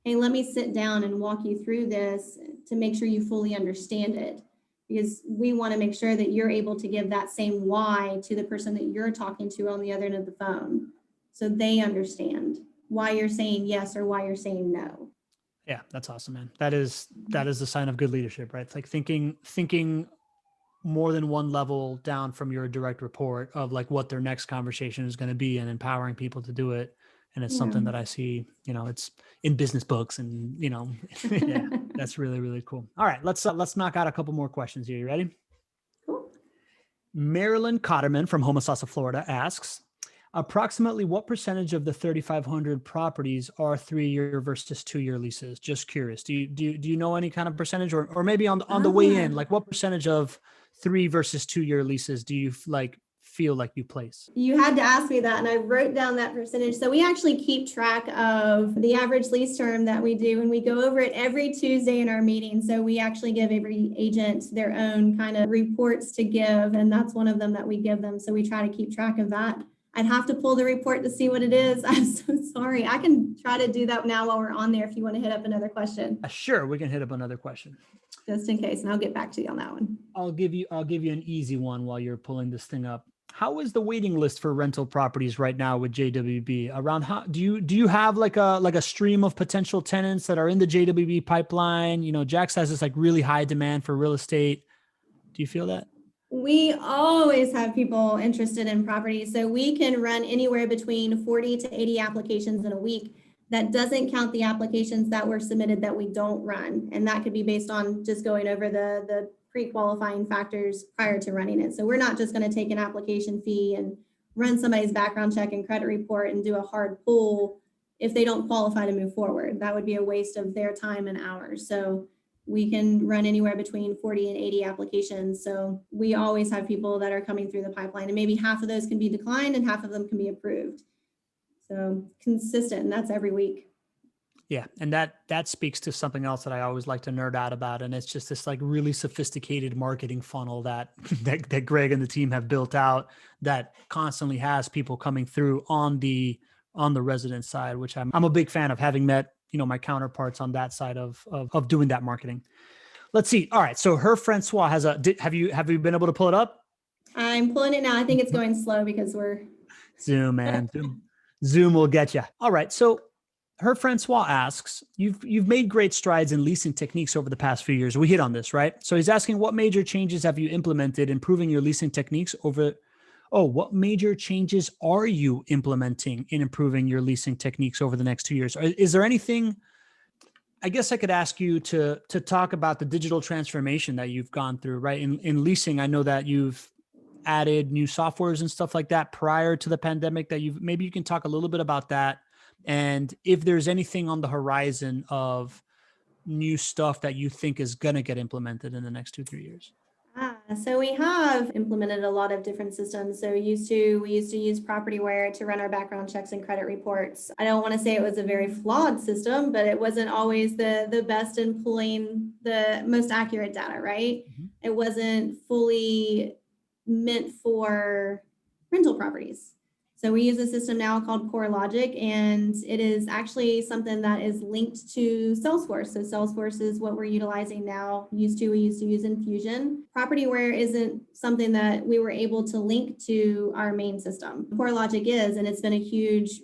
hey, let me sit down and walk you through this to make sure you fully understand it. Because we want to make sure that you're able to give that same why to the person that you're talking to on the other end of the phone. So they understand why you're saying yes or why you're saying no. Yeah, that's awesome, man. That is the sign of good leadership, right? It's like thinking more than one level down from your direct report of like what their next conversation is going to be and empowering people to do it. And it's something that I see, it's in business books and, yeah, that's really, really cool. All right, let's knock out a couple more questions here. You ready? Cool. Marilyn Cotterman from Homosassa, Florida asks, approximately what percentage of the 3,500 properties are 3-year versus 2-year leases? Just curious. Do you know any kind of percentage or maybe on the way in, like what percentage of 3 versus 2-year leases do you feel like you place? You had to ask me that, and I wrote down that percentage. So we actually keep track of the average lease term that we do, and we go over it every Tuesday in our meeting. So we actually give every agent their own kind of reports to give, and that's one of them that we give them. So we try to keep track of that. I'd have to pull the report to see what it is. I'm so sorry. I can try to do that now while we're on there if you want to hit up another question. Sure, we can hit up another question. Just in case, and I'll get back to you on that one. I'll give you an easy one while you're pulling this thing up. How is the waiting list for rental properties right now with JWB? Around how do you have like a stream of potential tenants that are in the JWB pipeline? Jax has this like really high demand for real estate. Do you feel that? We always have people interested in property. So we can run anywhere between 40 to 80 applications in a week. That doesn't count the applications that were submitted that we don't run. And that could be based on just going over the pre-qualifying factors prior to running it. So we're not just going to take an application fee and run somebody's background check and credit report and do a hard pull if they don't qualify to move forward. That would be a waste of their time and ours. So we can run anywhere between 40 and 80 applications. So we always have people that are coming through the pipeline, and maybe half of those can be declined and half of them can be approved. So consistent, and that's every week. Yeah. And that speaks to something else that I always like to nerd out about. And it's just this like really sophisticated marketing funnel that Greg and the team have built out that constantly has people coming through on the resident side, which I'm a big fan of, having met, my counterparts on that side of doing that marketing. Let's see. All right. So her Francois has have you been able to pull it up? I'm pulling it now. I think it's going slow because we're Zoom, man. Zoom will get you. All right. So her Francois asks, you've made great strides in leasing techniques over the past few years. We hit on this, right? So he's asking, what major changes have you implemented improving your leasing techniques what major changes are you implementing in improving your leasing techniques over the next 2 years? Is there anything, I guess I could ask you to talk about the digital transformation that you've gone through, right? In leasing, I know that you've added new softwares and stuff like that prior to the pandemic maybe you can talk a little bit about that. And if there's anything on the horizon of new stuff that you think is going to get implemented in the next 2-3 years. So we have implemented a lot of different systems. So we used to use Propertyware to run our background checks and credit reports. I don't want to say it was a very flawed system, but it wasn't always the best in pulling the most accurate data, right? Mm-hmm. It wasn't fully meant for rental properties. So we use a system now called CoreLogic, and it is actually something that is linked to Salesforce. So Salesforce is what we're utilizing now. We used to use Infusion. Propertyware isn't something that we were able to link to our main system. CoreLogic is, and it's been a huge,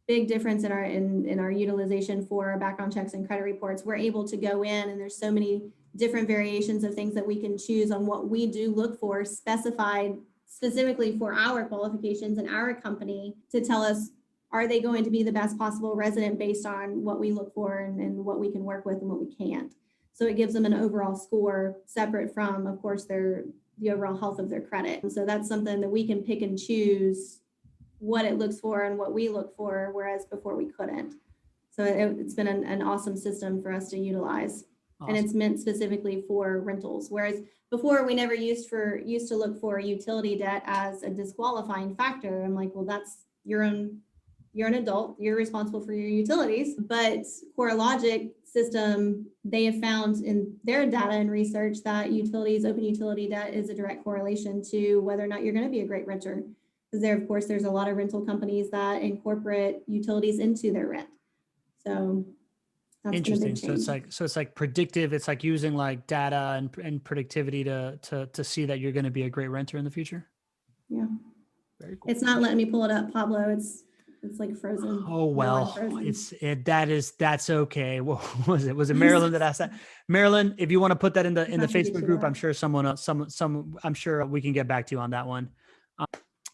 big difference in our utilization for our background checks and credit reports. We're able to go in, and there's so many different variations of things that we can choose on what we do look for, specified specifically for our qualifications and our company, to tell us, are they going to be the best possible resident based on what we look for and what we can work with and what we can't. So it gives them an overall score separate from, of course, the overall health of their credit. And so that's something that we can pick and choose what it looks for and what we look for, whereas before we couldn't. So it's been an awesome system for us to utilize. Awesome. And it's meant specifically for rentals. Whereas before we never used to look for utility debt as a disqualifying factor. I'm like, well, that's you're an adult, you're responsible for your utilities. But CoreLogic system, they have found in their data and research that open utility debt is a direct correlation to whether or not you're going to be a great renter. Because of course, there's a lot of rental companies that incorporate utilities into their rent. So that's interesting. So it's like predictive. It's like using like data and productivity to see that you're going to be a great renter in the future. Yeah. Very cool. It's not letting me pull it up, Pablo. It's like frozen. Oh, well, that's okay. What was it? Was it Marilyn that asked that? Marilyn, if you want to put that in the Facebook group, I'm sure someone else, I'm sure we can get back to you on that one.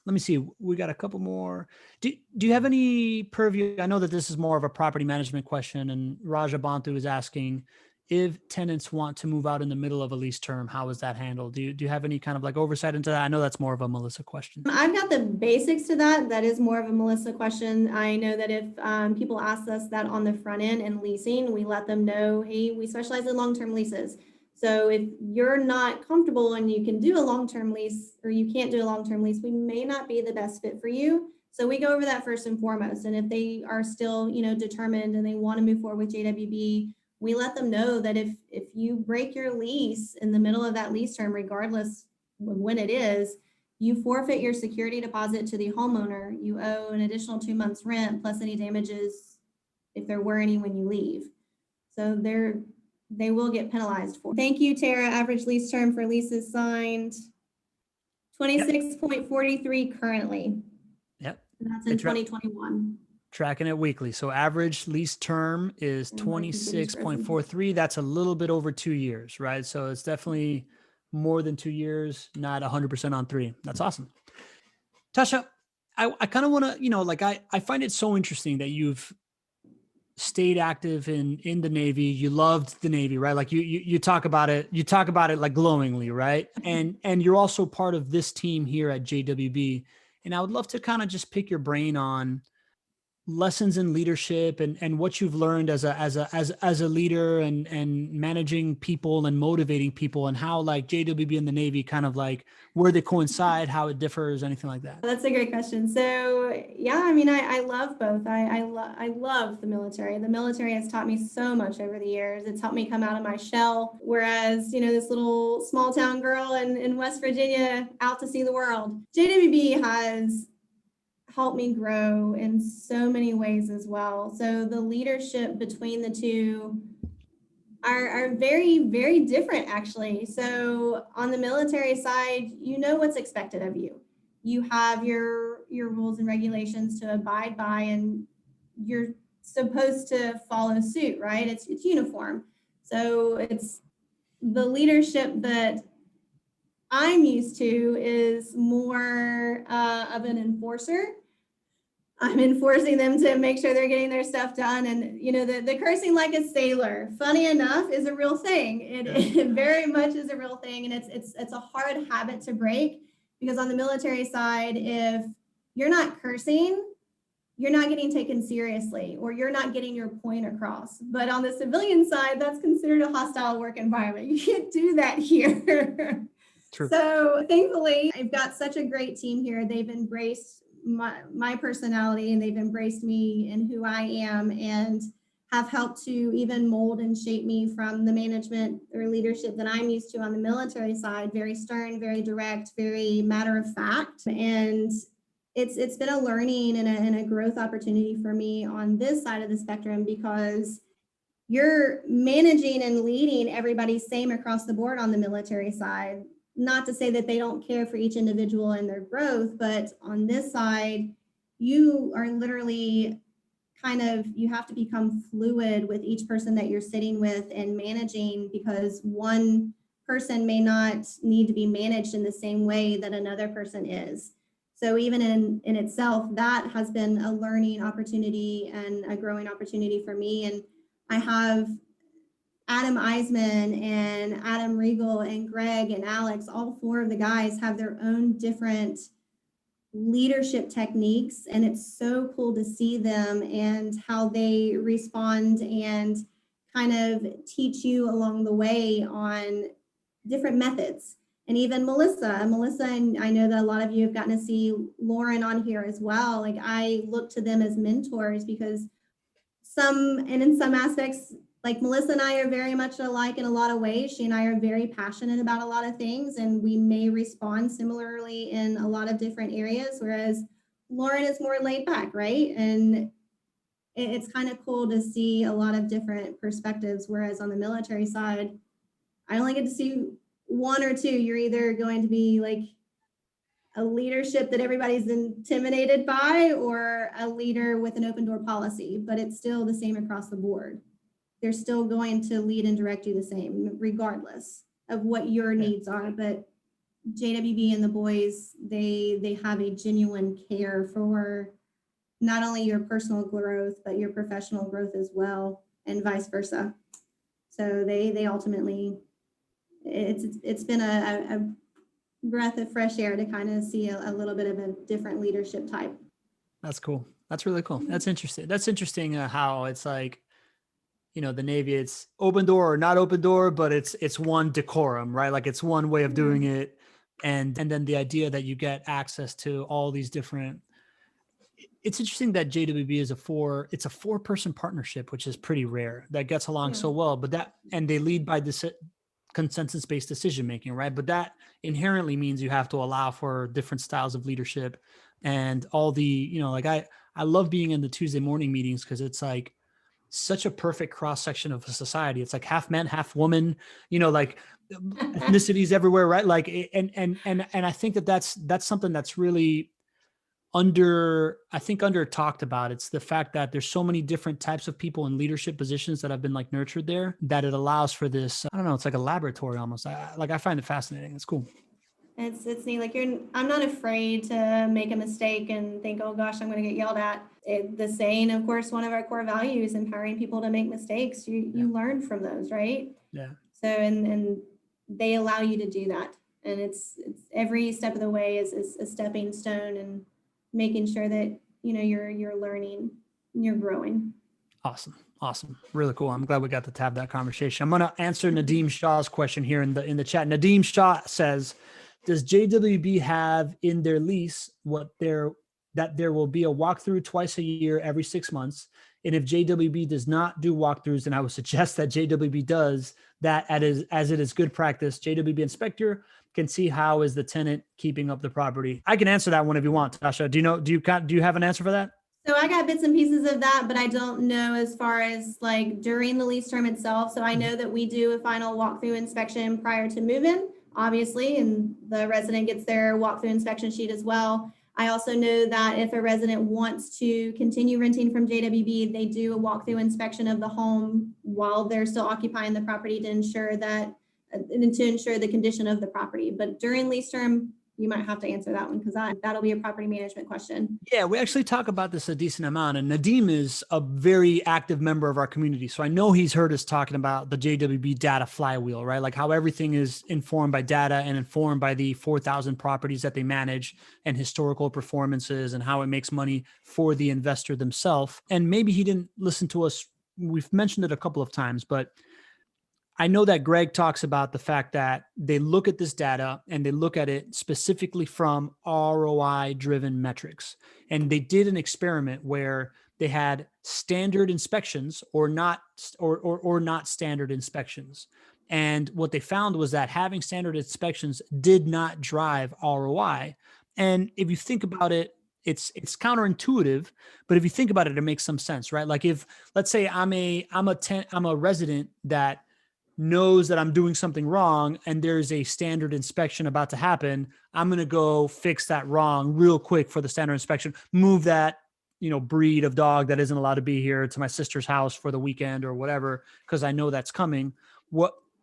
Let me see. We got a couple more. Do you have any purview? I know that this is more of a property management question, and Raja Bantu is asking, if tenants want to move out in the middle of a lease term, how is that handled? Do you have any kind of like oversight into that? I know that's more of a Melissa question. I've got the basics to that. That is more of a Melissa question. I know that if people ask us that on the front end in leasing, we let them know, hey, we specialize in long-term leases. So if you're not comfortable and you can do a long-term lease or you can't do a long-term lease, we may not be the best fit for you. So we go over that first and foremost. And if they are still, determined and they want to move forward with JWB, we let them know that if you break your lease in the middle of that lease term, regardless of when it is, you forfeit your security deposit to the homeowner. You owe an additional 2 months rent plus any damages if there were any when you leave. So they will get penalized for. Thank you, Tara. Average lease term for leases signed, 26.43 currently. Yep. And that's in 2021. Tracking it weekly. So average lease term is 26.43. That's a little bit over 2 years, right? So it's definitely more than 2 years, not 100% on 3. That's awesome. Tasha, I kind of want to, I find it so interesting that you've stayed active in the Navy. You loved the Navy, right? Like you talk about it like glowingly, right? And you're also part of this team here at JWB. And I would love to kind of just pick your brain on lessons in leadership and what you've learned as a leader and managing people and motivating people, and how like JWB and the Navy kind of like where they coincide, how it differs, anything like that. That's a great question. So yeah, I mean, I love both. I love the military. The military has taught me so much over the years. It's helped me come out of my shell. Whereas, this little small town girl in West Virginia out to see the world. JWB has helped me grow in so many ways as well. So the leadership between the two are very, very different, actually. So on the military side, you know what's expected of you. You have your rules and regulations to abide by, and you're supposed to follow suit, right? It's uniform. So it's the leadership that I'm used to is more of an enforcer. I'm enforcing them to make sure they're getting their stuff done. And, the cursing like a sailor, funny enough, is a real thing. It very much is a real thing. And it's a hard habit to break, because on the military side, if you're not cursing, you're not getting taken seriously, or you're not getting your point across. But on the civilian side, that's considered a hostile work environment. You can't do that here. True. So thankfully, I've got such a great team here. They've embraced my personality, and they've embraced me and who I am, and have helped to even mold and shape me from the management or leadership that I'm used to on the military side. Very stern, very direct, very matter of fact. And it's been a learning and a growth opportunity for me on this side of the spectrum, because you're managing and leading everybody same across the board on the military side. Not to say that they don't care for each individual and their growth, but on this side, you are literally you have to become fluid with each person that you're sitting with and managing, because one person may not need to be managed in the same way that another person is. So even in itself, that has been a learning opportunity and a growing opportunity for me. And I have Adam Eisman and Adam Regal and Greg and Alex, all four of the guys have their own different leadership techniques, and it's so cool to see them and how they respond and kind of teach you along the way on different methods. And even Melissa, and I know that a lot of you have gotten to see Lauren on here as well. Like, I look to them as mentors, because in some aspects, like Melissa and I are very much alike in a lot of ways. She and I are very passionate about a lot of things, and we may respond similarly in a lot of different areas, whereas Lauren is more laid back, right? And it's kind of cool to see a lot of different perspectives, whereas on the military side, I only get to see one or two. You're either going to be like a leadership that everybody's intimidated by, or a leader with an open door policy, but it's still the same across the board. They're still going to lead and direct you the same, regardless of what your needs are. But JWB and the boys, they have a genuine care for not only your personal growth, but your professional growth as well, and vice versa. So they ultimately, it's been a breath of fresh air to kind of see a little bit of a different leadership type. That's cool. That's really cool. That's interesting. That's interesting how it's like, the Navy, it's open door or not open door, but it's one decorum, right? Like, it's one way of doing it. And then the idea that you get access to all these different, it's interesting that JWB is a 4-person partnership, which is pretty rare, that gets along so well, and they lead by this consensus-based decision-making, right? But that inherently means you have to allow for different styles of leadership and all the, like I love being in the Tuesday morning meetings, because it's like such a perfect cross-section of a society. It's like half men, half woman, like ethnicities everywhere, right? Like, and I think that's something that's really under talked about. It's the fact that there's so many different types of people in leadership positions that have been like nurtured there, that it allows for this, I don't know, it's like a laboratory almost. I find it fascinating. It's cool. It's neat. Like, I'm not afraid to make a mistake and think, oh gosh, I'm going to get yelled at. The saying, of course, one of our core values, empowering people to make mistakes. You learn from those, right? Yeah. So, and they allow you to do that. And it's every step of the way is a stepping stone, and making sure that, you're learning, you're growing. Awesome. Really cool. I'm glad we got to have that conversation. I'm going to answer Nadeem Shah's question here in the chat. Nadeem Shah says, does JWB have in their lease that there will be a walkthrough twice a year every 6 months? And if JWB does not do walkthroughs, then I would suggest that JWB does that as it is good practice. JWB inspector can see how is the tenant keeping up the property. I can answer that one if you want, Tasha. Do you have an answer for that? So I got bits and pieces of that, but I don't know as far as like during the lease term itself. So I know that we do a final walkthrough inspection prior to move-in, obviously, and the resident gets their walkthrough inspection sheet as well. I also know that if a resident wants to continue renting from JWB, they do a walkthrough inspection of the home while they're still occupying the property to ensure the condition of the property. But during lease term, you might have to answer that one, because that'll be a property management question. Yeah, we actually talk about this a decent amount. And Nadeem is a very active member of our community. So I know he's heard us talking about the JWB data flywheel, right? Like how everything is informed by data and informed by the 4,000 properties that they manage and historical performances and how it makes money for the investor themselves. And maybe he didn't listen to us. We've mentioned it a couple of times, but I know that Greg talks about the fact that they look at this data and they look at it specifically from ROI driven metrics. And they did an experiment where they had standard inspections or not standard inspections. And what they found was that having standard inspections did not drive ROI. And if you think about it, it's counterintuitive, but if you think about it, it makes some sense, right? Like if, let's say I'm a resident that knows that I'm doing something wrong and there's a standard inspection about to happen, I'm going to go fix that wrong real quick for the standard inspection, move that, breed of dog that isn't allowed to be here to my sister's house for the weekend or whatever, because I know that's coming.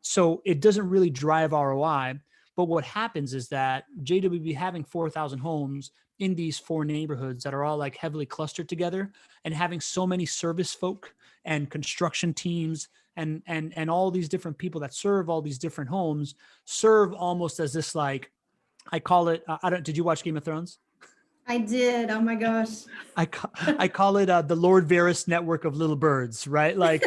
So it doesn't really drive ROI. But what happens is that JWB having 4,000 homes in these 4 neighborhoods that are all like heavily clustered together, and having so many service folk and construction teams and all these different people that serve all these different homes serve almost as this, like, I call it, did you watch Game of Thrones? I did. Oh my gosh. I call it the Lord Varys network of little birds, right? Like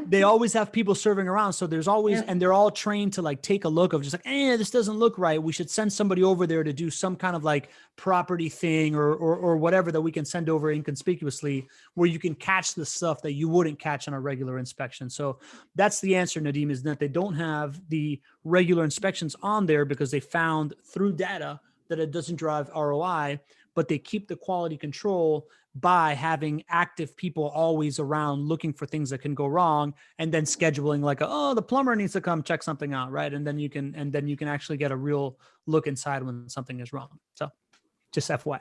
they always have people serving around. So there's always, and they're all trained to like take a look of just like, this doesn't look right. We should send somebody over there to do some kind of like property thing or whatever that we can send over inconspicuously, where you can catch the stuff that you wouldn't catch on a regular inspection. So that's the answer, Nadim, is that they don't have the regular inspections on there because they found through data that it doesn't drive ROI, but they keep the quality control by having active people always around looking for things that can go wrong, and then scheduling like, the plumber needs to come check something out, right? And then you can actually get a real look inside when something is wrong. So just FYI.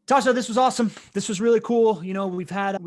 Tasha, this was awesome. This was really cool. We've had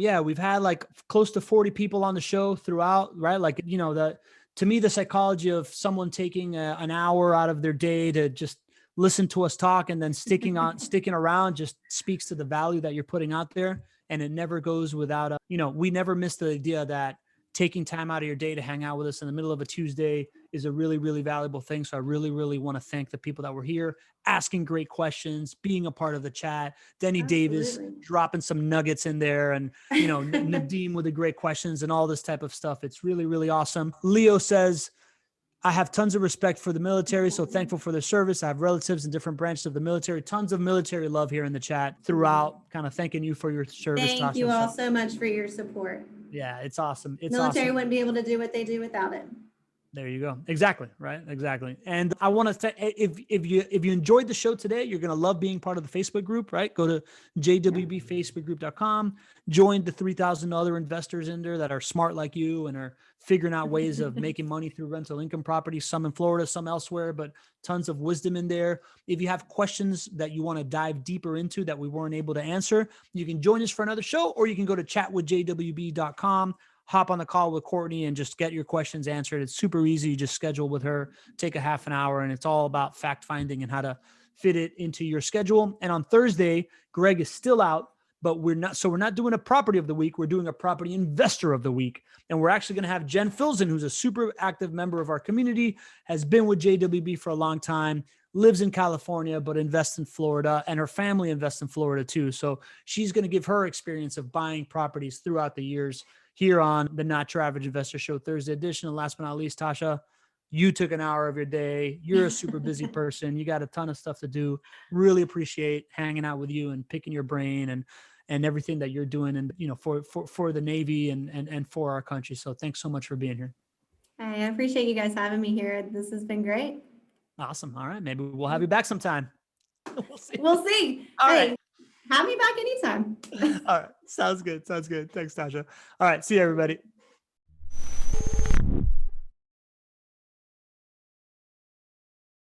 like close to 40 people on the show throughout, right? Like, to me, the psychology of someone taking an hour out of their day to just listen to us talk and then sticking around just speaks to the value that you're putting out there. And it never goes without, we never miss the idea that taking time out of your day to hang out with us in the middle of a Tuesday is a really, really valuable thing. So I really, really want to thank the people that were here, asking great questions, being a part of the chat. Denny Davis dropping some nuggets in there, and, Nadim with the great questions and all this type of stuff. It's really, really awesome. Leo says, I have tons of respect for the military, so thankful for their service. I have relatives in different branches of the military. Tons of military love here in the chat throughout, kind of thanking you for your service, Tasha. Thank you all so much for your support. Yeah, it's awesome. Military wouldn't be able to do what they do without it. There you go. Exactly. Right. Exactly. And I want to say, if you enjoyed the show today, you're going to love being part of the Facebook group, right? Go to jwbfacebookgroup.com, join the 3,000 other investors in there that are smart like you and are figuring out ways of making money through rental income properties, some in Florida, some elsewhere, but tons of wisdom in there. If you have questions that you want to dive deeper into that we weren't able to answer, you can join us for another show, or you can go to chatwithjwb.com. Hop on the call with Courtney and just get your questions answered. It's super easy. You just schedule with her, take a half an hour, and it's all about fact finding and how to fit it into your schedule. And on Thursday, Greg is still out, but we're not doing a property of the week. We're doing a property investor of the week. And we're actually going to have Jen Filzen, who's a super active member of our community, has been with JWB for a long time, lives in California, but invests in Florida, and her family invests in Florida too. So she's going to give her experience of buying properties throughout the years here on the Not Your Average Investor Show Thursday edition. And last but not least, Tasha, you took an hour of your day. You're a super busy person. You got a ton of stuff to do. Really appreciate hanging out with you and picking your brain and everything that you're doing, and for the Navy and for our country. So thanks so much for being here. I appreciate you guys having me here. This has been great. Awesome. All right, maybe we'll have you back sometime. We'll see. All right. Have me back anytime. All right. Sounds good. Thanks, Tasha. All right. See you, everybody.